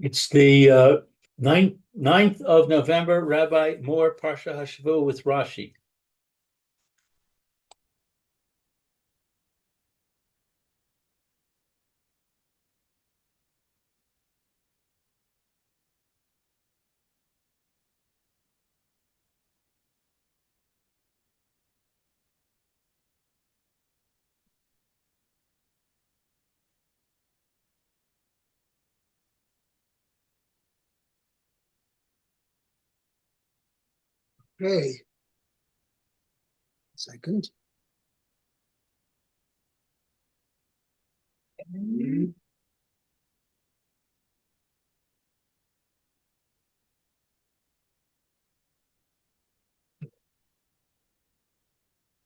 It's the 9th of November, Rabbi Moore, Parsha Hashavua with Rashi. Okay. Second.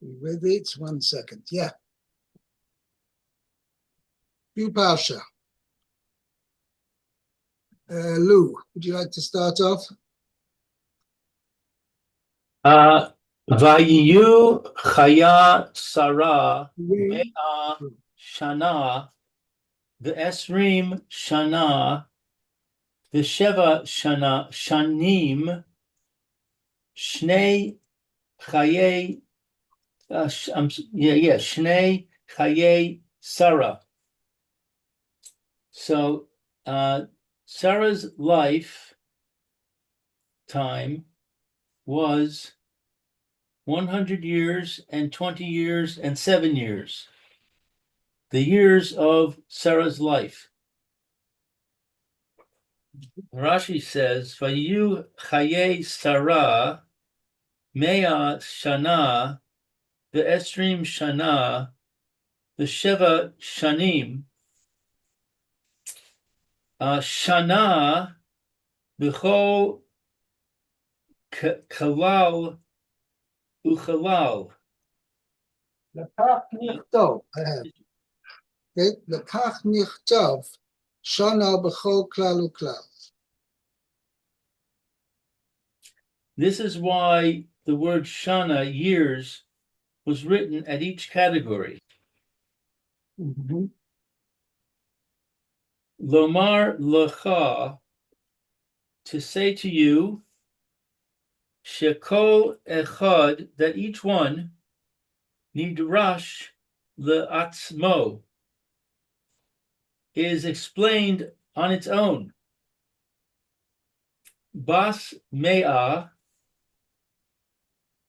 With it, 1 second. Yeah. New Parsha. Lou, would you like to start off? Vayiyu Chaya Sarah Mea Shana V'Esrim Shana V'Sheva Shana Shanim Shnei Chayei Shnei Chayei Sarah. So Sarah's life time was 100 years and 20 years and 7 years. The years of Sarah's life. Rashi says, Vayu Chayei Sarah Mea Shana Ve'esrim Shana Ve'sheva Shanim Shana B'chol Kalal Uchalal. Lekach nichtov. I have. Okay. Lekach nichtov. Shana b'chol klal uklal. This is why the word Shana, years, was written at each category. Lomar lecha, to say to you, shekol echad, that each one, nidrash le'atzmo, is explained on its own. Bas Mea,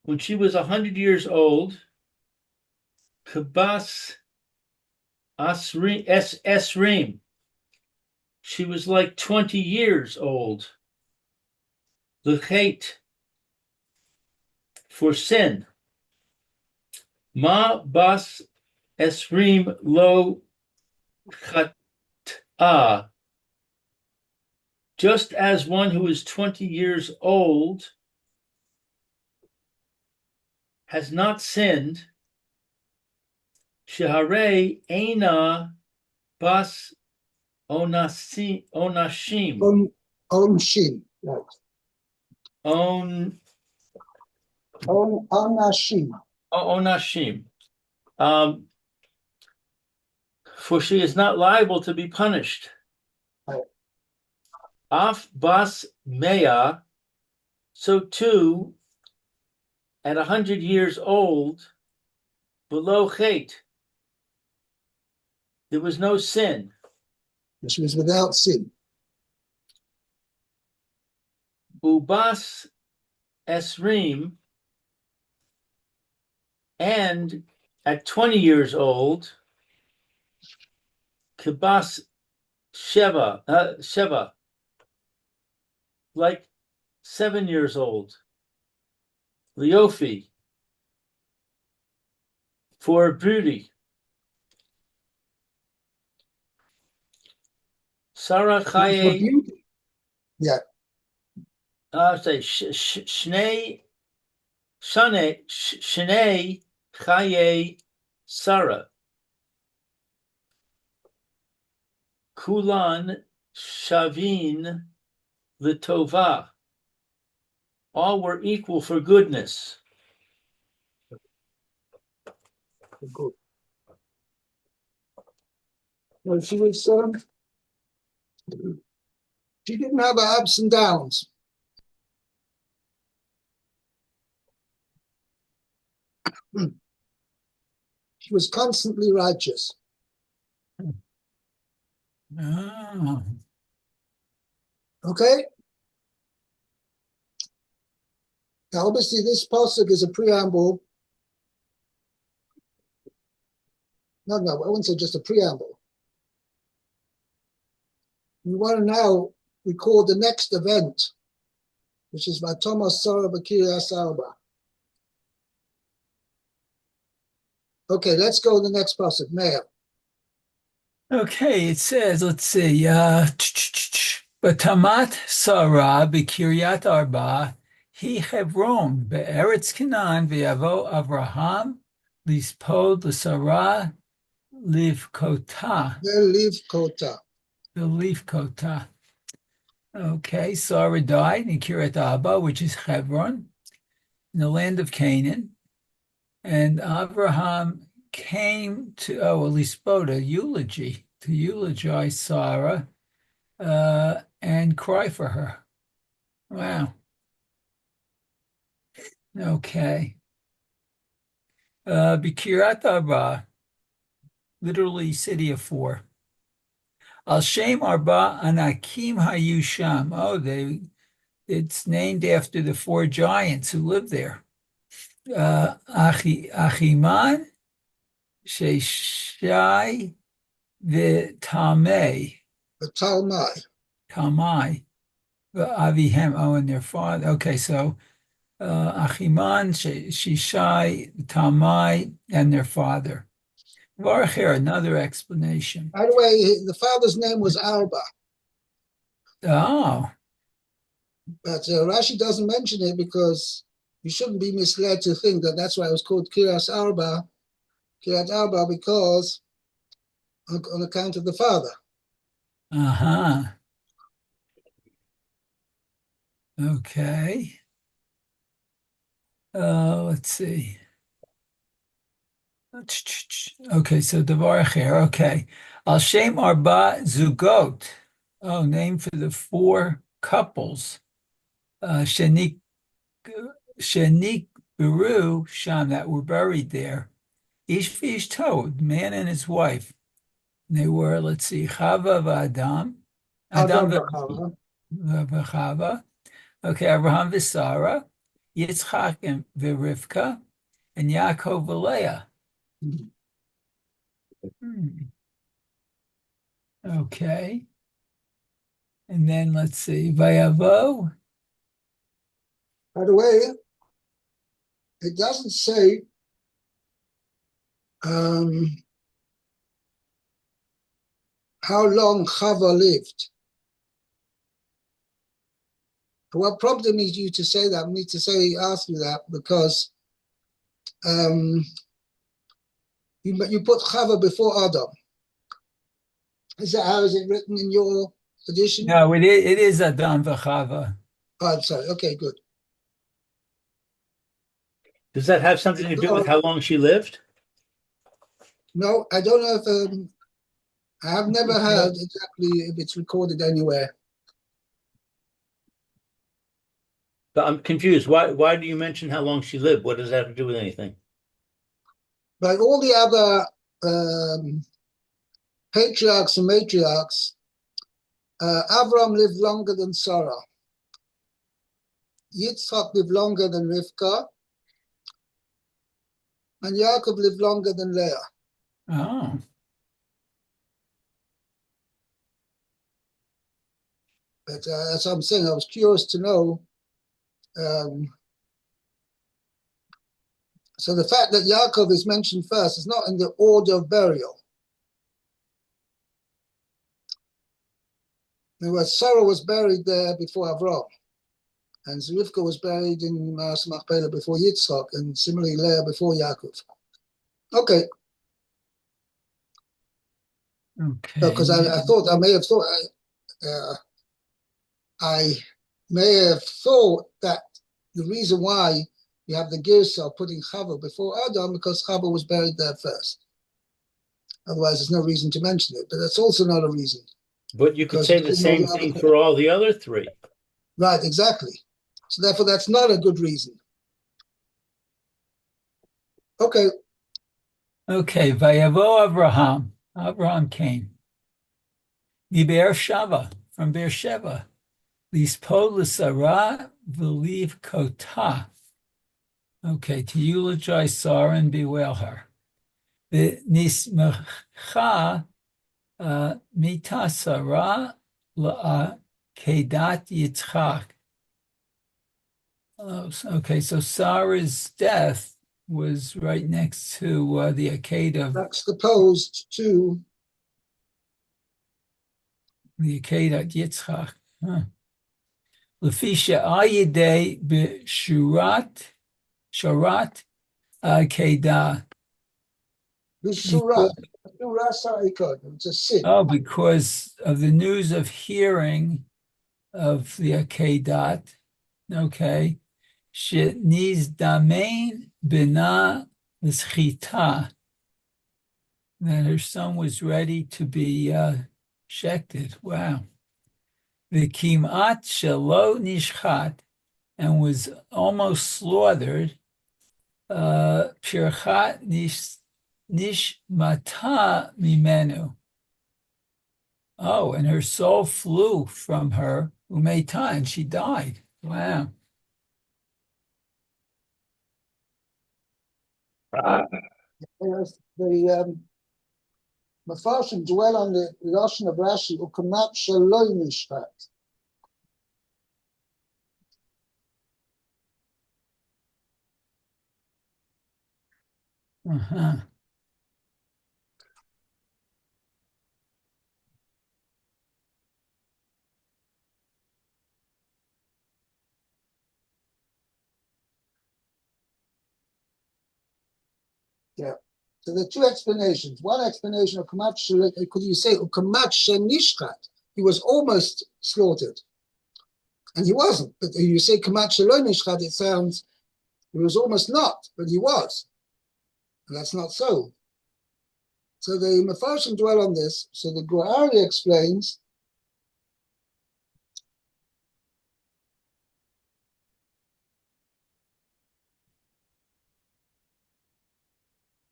when she was 100 years old, Kabas Esrim, she was like 20 years old. L'chet, for sin. Ma bas esrim lo chat'ah, just as one who is 20 years old has not sinned. Sheharei eina bas onashim. Onshim. Right. Onashim. For she is not liable to be punished. Right. Af bas mea, so too, at 100 years old, below chet, there was no sin. She was without sin. Ubas esrim, and at 20 years old, kibas sheva, like 7 years old, liofi, for beauty. Sarah Chayei, yeah. Say Shnei Chayei Sarah. Kulan Shavin L'Tova. All were equal for goodness. Good. Well, She didn't have her ups and downs. She was constantly righteous. Oh. Okay? Now, obviously, this pasuk is a preamble. No, I wouldn't say just a preamble. We want to now record the next event, which is Vatomas Sarah B'Kiryas Arba. Okay, let's go to the next pasuk. Meir. Okay, it says, let's see, Batamat Sarah B'Kiryat Arba, He Hebron, Be'eretz Canaan, V'yavo Avraham, Lispod L'Sarah, Livkota, Leave Kota. the Livkota. Okay, Sarah died in Kiryat Arba, which is Hebron, in the land of Canaan, and Avraham came to, at least spoke a eulogy, to eulogize Sarah and cry for her. Wow. Okay. Bikirat Arba, literally city of four. Al Shem Arba Anakim Hayusham. Oh, it's named after the four giants who lived there. Achiman, Sheshai, V'Tamei. The Talmai. Talmai, Avihem, and their father. Okay, so Achiman, Shishai, Talmai, and their father. Varcher, another explanation. By the way, the father's name was Arba, Oh, but Rashi doesn't mention it because you shouldn't be misled to think that that's why it was called Kiryas Arba, Kiryat Arba, because on account of the father. uh-huh. Okay. Let's see. Okay, so Devar Acher. Okay. Al Shem Arba Zugot. Oh, name for the four couples. Shenik Beru Sham, that were buried there. Ish Vish Tod, man and his wife. They were, let's see, Chava v'Adam. Adam Adam v'Chava. v'Chava. Okay, Abraham v'Sarah, Yitzchak and v'Rivka, and Yaakov v'Leah. Okay. And then let's see, Vayavo. By the way, it doesn't say how long Chava lived. What prompted me you to say that, ask you that, because you put Chava before Adam. Is that how is it written in your edition? No, it is Adam v'Chava. Oh, I'm sorry. Okay, good. Does that have something to do with how long she lived? No, I don't know if I have never heard exactly if it's recorded anywhere. But I'm confused. Why do you mention how long she lived? What does that have to do with anything? But all the other patriarchs and matriarchs, Avram lived longer than Sarah. Yitzchak lived longer than Rivka. And Yaakov lived longer than Leah. Oh. But as I'm saying, I was curious to know. So the fact that Yaakov is mentioned first is not in the order of burial. In other words, Sarah was buried there before Avram, and Rivka was buried in Maras Machpelah before Yitzchak, and similarly Leah before Yaakov. Okay. Okay. Because I may have thought that the reason why you have the Girsa putting Chava before Adam because Chava was buried there first. Otherwise, there's no reason to mention it. But that's also not a reason. But you could because say you the didn't know same the other thing thing. for all the other three. Right, exactly. So therefore, that's not a good reason. Okay, Okay, Vayavo Abraham. Abraham came. Miber Shava, from Beersheba. Lispo l'sara v'liv kota. Okay, to eulogize Sarah and bewail her. V'nismecha mita Sarah la'akedat Yitzchak. Oh, okay, so Sarah's death was right next to the Akedah of juxtaposed to Yitzchak. Huh. Lefisha ayidei b'shurat sharat Akedah. Bisurat. It's a sin. Oh, because of the news of hearing of the Akedat. Okay. Sheniz damein bina l'schita. That her son was ready to be shechted. Wow. The kimat shelo nishchat, and was almost slaughtered. Pirchat nishmata mimenu. Oh, and her soul flew from her, umeta, and she died. Wow. The Mefarshim dwell on the Lashon of Rashi, ukamat shaloi nishpat. Uh-huh. Yeah. So there are two explanations. One explanation of kamat shaloi, could you say ukamat shenishkat? He was almost slaughtered, and he wasn't. But if you say kamat shaloi nishkat, it sounds he was almost not, but he was, and that's not so. So the Mefarshim dwell on this. So the Guari explains,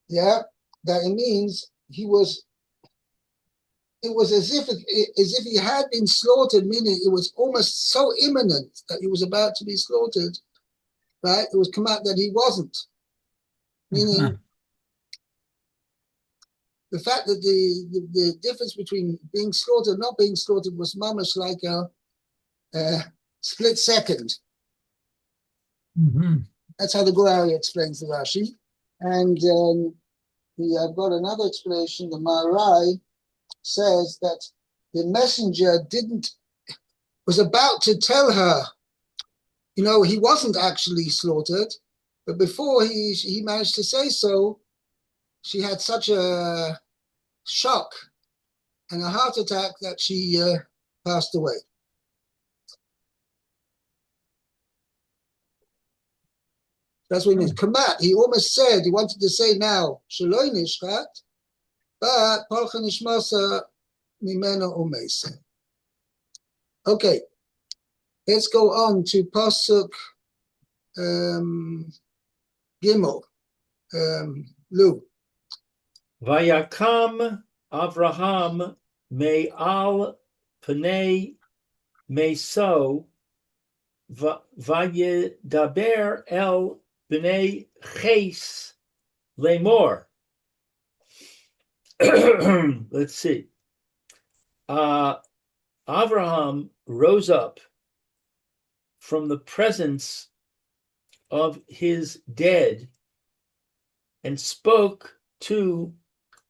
yeah, that it means he was. It was as if he had been slaughtered, meaning it was almost so imminent that he was about to be slaughtered. Right? It was come out that he wasn't, Uh-huh. meaning the fact that the difference between being slaughtered and not being slaughtered was mamash like a split second. Mm-hmm. That's how the Guari explains the Rashi. And I've got another explanation. The Maharai says that the messenger was about to tell her, he wasn't actually slaughtered, but before he managed to say so, she had such a shock and a heart attack that she passed away. That's what he means. Kamat, he almost said, he wanted to say now, Shaloi Nishkat, but Palcha Nishmasa Mimena Umesa. Okay, let's go on to Pasuk Gimel. Lou. Vayakam Avraham me'al pnei meso vayedaber el bnei ches lemor. Let's see. Avraham rose up from the presence of his dead and spoke to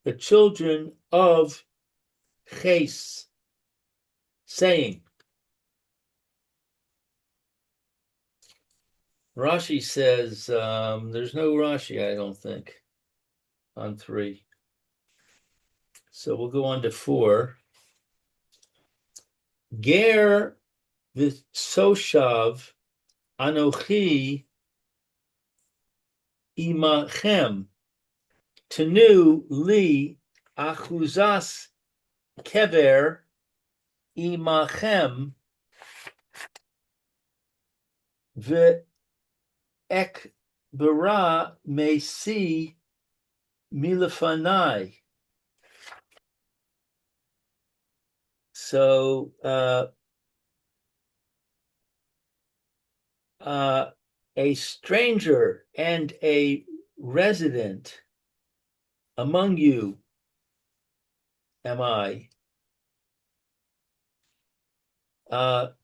the children of Ches, saying, Rashi says, there's no Rashi, I don't think, on 3. So we'll go on to 4. Ger v'soshav anochi imachem tenu li achuzas kever imachem ve'ekbera mesi milefanai. So a stranger and a resident among you am I. Among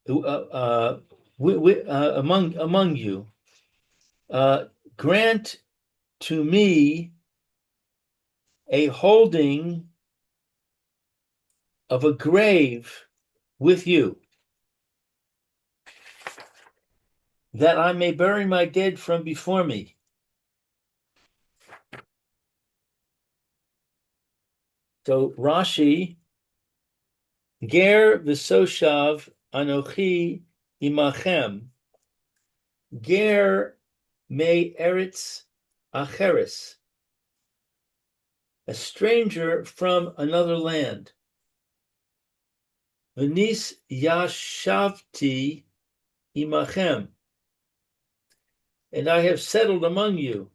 you, grant to me a holding of a grave with you, that I may bury my dead from before me. So Rashi, ger v'soshav anochi imachem, ger me eretz acheres, a stranger from another land. V'nis yashavti imachem, and I have settled among you.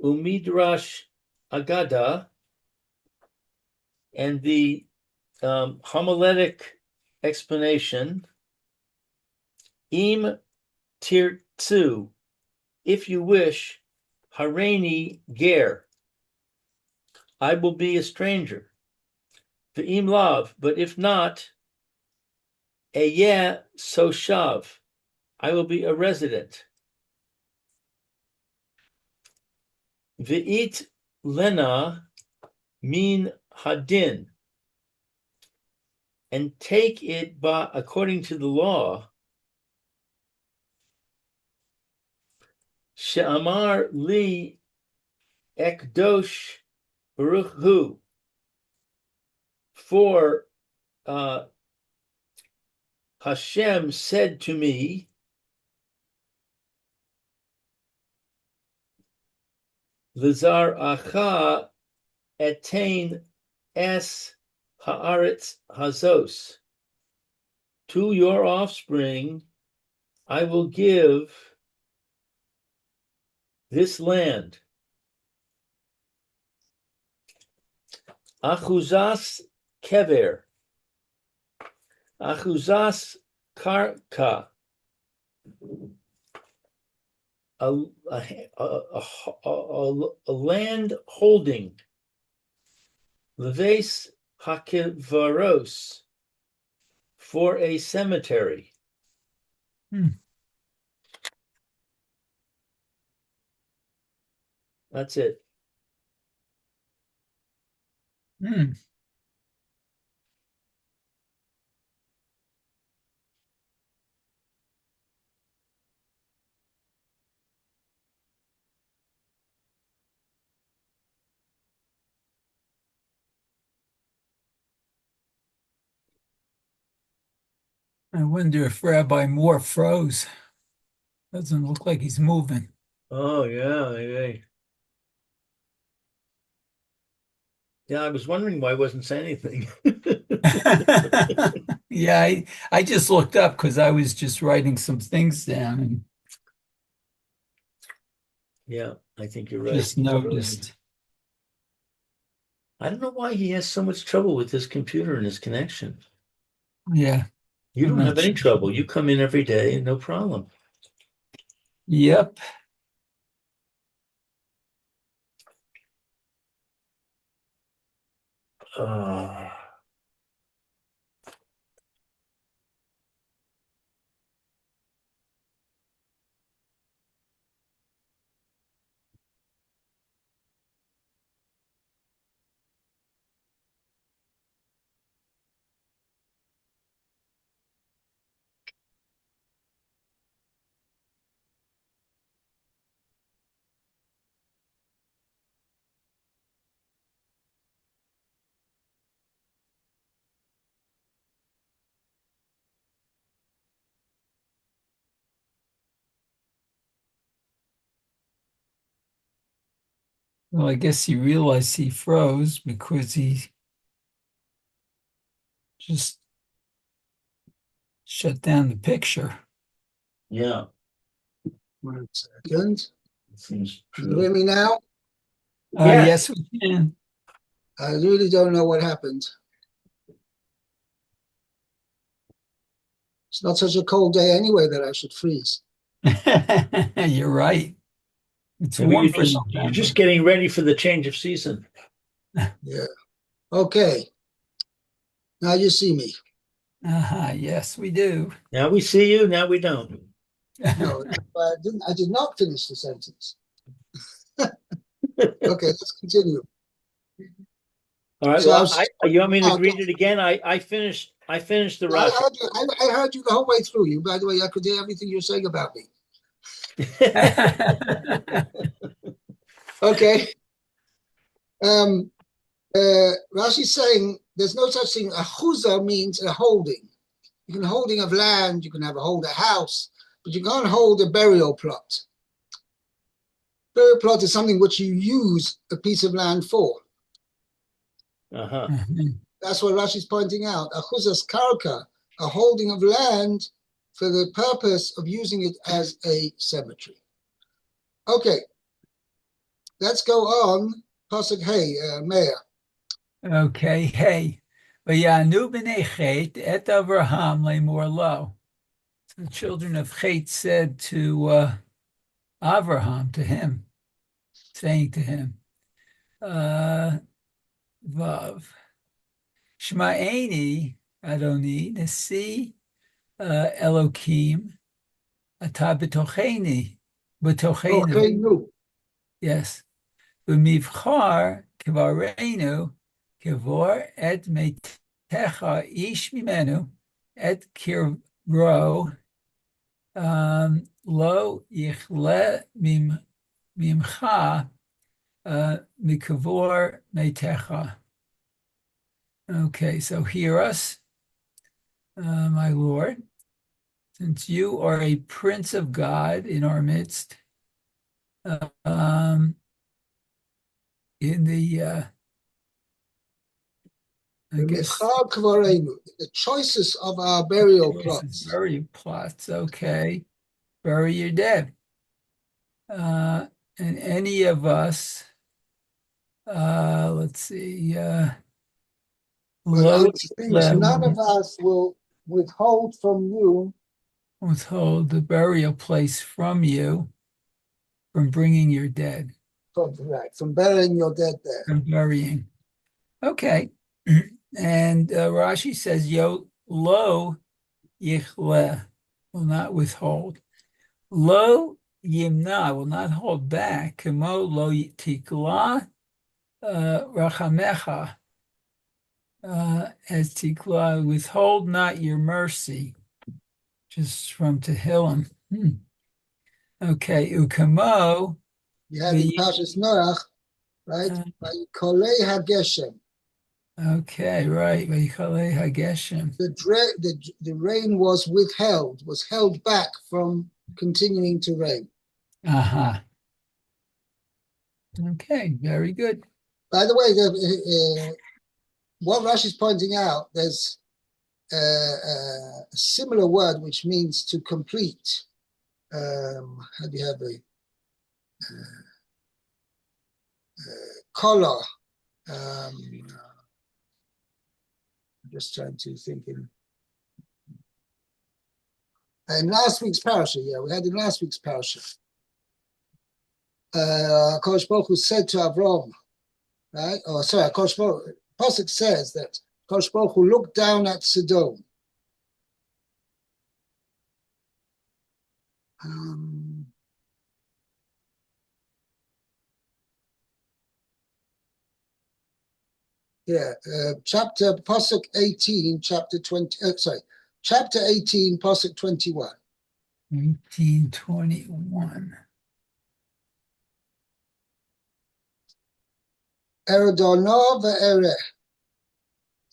Umidrash agada, and the homiletic explanation, im tirtzu, if you wish, hareini ger, I will be a stranger. V'im lav, but if not, eyeh soshav, I will be a resident. V'it lena min hadin, and take it by according to the law. She'amar li ekdosh baruch hu, for Hashem said to me, L'zar acha etain es haaretz hazos, to your offspring I will give this land. Achuzas kever, achuzas karka, a land holding, leves hakevaros, for a cemetery. That's it. I wonder if Rabbi Moore froze. Doesn't look like he's moving. Oh, yeah. Yeah, I was wondering why I wasn't saying anything. Yeah, I just looked up because I was just writing some things down and Yeah, I think you're right. just noticed. I don't know why he has so much trouble with his computer and his connection. Yeah. You I'm don't not have any sure. trouble. You come in every day and no problem. Yep. Well, I guess he realized he froze because he Just shut down the picture. Yeah, 1 second. it seems Can you hear true. me now? Yes. Yes, we can. I really don't know what happened. It's not such a cold day anyway that I should freeze. You're right. It's Maybe warm for you're November. just getting ready for the change of season. Yeah. Okay. Now you see me. Yes, we do. Now we see you, now we don't. No, I did not finish the sentence. Okay, let's continue. All right. So Well, you want me to Oh, read it again? I finished the I Rashi. heard you. I heard you the whole way through. You, by the way, I could hear everything you're saying about me. Okay. Rashi's saying there's no such thing. A chuzah means a holding. You can holding of land. You can hold a house, but you can't hold a burial plot. Burial plot is something which you use a piece of land for. Uh-huh. That's what Rashi's pointing out. A chuzah's karka, a holding of land for the purpose of using it as a cemetery. Okay, let's go on. Pasuk Hey, Meir. Okay, hey. Vayanu b'nei Chet et Avraham lemor lo. So the children of Chet said to Avraham, to him, saying to him, Vav, Shma'eni Adoni Nasi Elokim Ata b'tocheni b'tochenu. Okay, no. Yes. V'mivchar kvarenu kivor et meitecha ish mimenu et kirro lo yichle mimcha mikavor meitecha. Okay, so hear us, my Lord, since you are a prince of God in our midst. In the I guess The choices of our burial plots. Bury plots. Okay, bury your dead. And any of us, let's see, But low none of us will withhold from you withhold the burial place from you from bringing your dead, from burying your dead there. from burying. Okay. And Rashi says, Yo lo yichle, will not withhold. Lo yimna, will not hold back. Kemo lo tikla rachamecha, as tikla, withhold not your mercy. Just from Tehillim. Okay, ukamo. You had in Parshas Noach, right? Kolei Hageshem. Okay, right. Vayichalei hageshem. The rain was withheld, was held back from continuing to rain. Aha. Okay, very good. By the way, what Rashi's pointing out, there's a similar word which means to complete. How do you have a color? I'm just trying to think in last week's Parsha, we had in last week's Parsha. Kosh Baruch Hu said to Avram, right? Oh, sorry, Kosh Baruch Hu, Pasuk says that Kosh Baruch Hu looked down at Sodom. Chapter Pasuk 18, chapter 20. Chapter 18, Pasuk 21. 1821. Erodonah ve'ereh.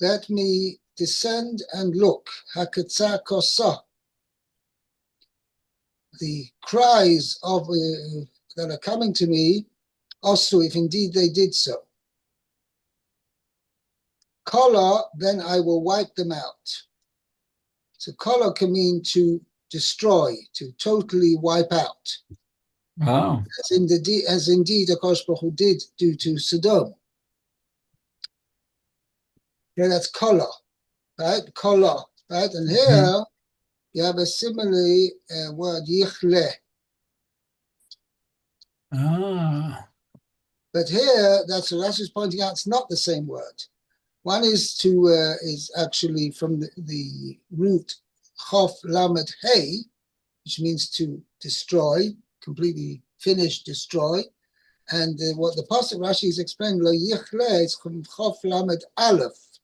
Let me descend and look. Haketza kosa. The cries of that are coming to me, also if indeed they did so. Kola, then I will wipe them out. So kola can mean to destroy, to totally wipe out, Oh. as indeed Akash Baruch Hu did do to Sodom. Yeah, that's kola, right? Kola, right? And here you have a similar word, yichle. Ah. But here, that's what Rashi is pointing out, it's not the same word. One is actually from the root chof lamed hey, which means to destroy, completely finish, destroy. And what the Pasuk Rashi is explaining, lo yichle, is from chof lamed aleph,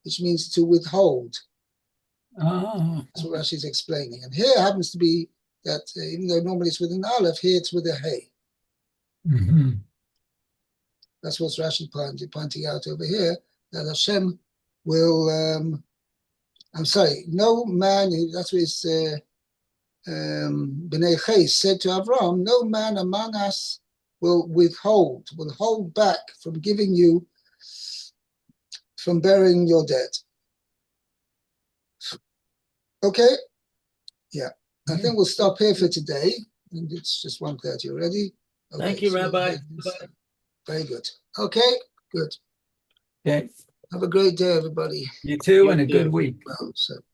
which means to withhold. Oh. That's what Rashi is explaining. And here happens to be that even though normally it's with an aleph, here it's with a hey. Mm-hmm. That's what Rashi pointing out over here, that Hashem will, I'm sorry, no man, that's what it's, B'nai Ches said to Avram, no man among us will hold back from giving you, from burying your dead. Okay? Yeah. I think we'll stop here for today. And it's just 1:30 already. Okay, Thank you, so Rabbi. very good. Okay, good. Okay. Have a great day, everybody. You too, You and a too. good week. Well, so.